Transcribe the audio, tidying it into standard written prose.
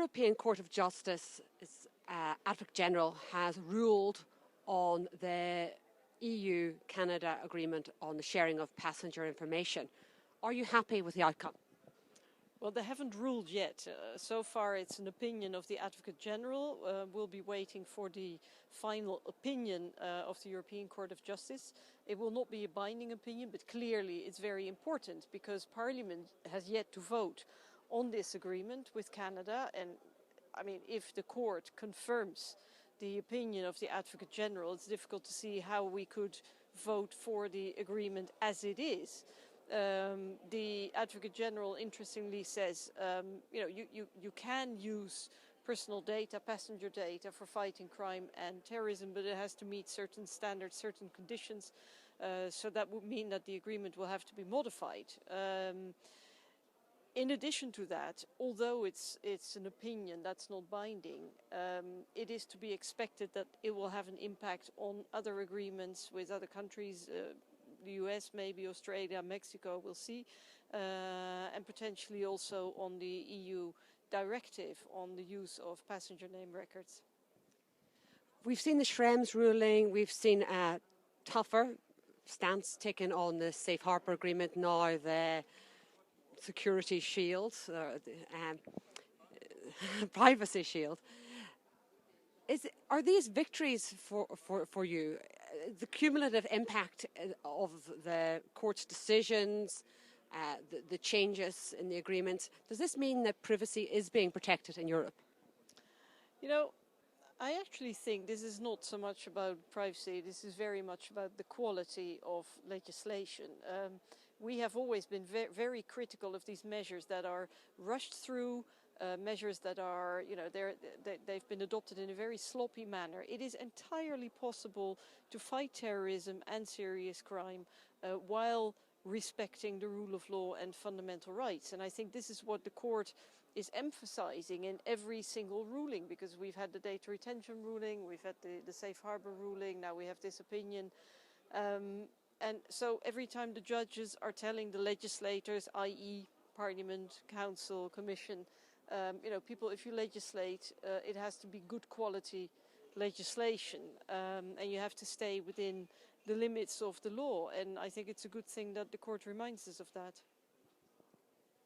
European Court of Justice Advocate General has ruled on the EU Canada agreement on the sharing of passenger information. Are you happy with the outcome? Well, they haven't ruled yet. So far it's an opinion of the Advocate General. We'll be waiting for the final opinion of the European Court of Justice. It will not be a binding opinion, but clearly it's very important because Parliament has yet to vote on this agreement with Canada. And I mean, if the court confirms the opinion of the Advocate General, it's difficult to see how we could vote for the agreement as it is. The Advocate General interestingly says, you can use personal data, passenger data for fighting crime and terrorism, but it has to meet certain standards, certain conditions. So that would mean that the agreement will have to be modified. In addition to that, although it's an opinion that's not binding, it is to be expected that it will have an impact on other agreements with other countries, the US, maybe Australia, Mexico, we'll see, and potentially also on the EU directive on the use of passenger name records. We've seen the Schrems ruling, we've seen a tougher stance taken on the Safe Harbour Agreement, now the Security Shield, Privacy Shield. Are these victories for you? The cumulative impact of the court's decisions, the changes in the agreement, does this mean that privacy is being protected in Europe? You know, I actually think this is not so much about privacy, this is very much about the quality of legislation. We have always been very critical of these measures that are rushed through, measures that are, they've been adopted in a very sloppy manner. It is entirely possible to fight terrorism and serious crime while respecting the rule of law and fundamental rights. And I think this is what the court is emphasizing in every single ruling, because we've had the data retention ruling, we've had the Safe Harbour ruling, now we have this opinion. And so every time the judges are telling the legislators, i.e. Parliament, Council, Commission, people, if you legislate, it has to be good quality legislation, and you have to stay within the limits of the law. And I think it's a good thing that the court reminds us of that.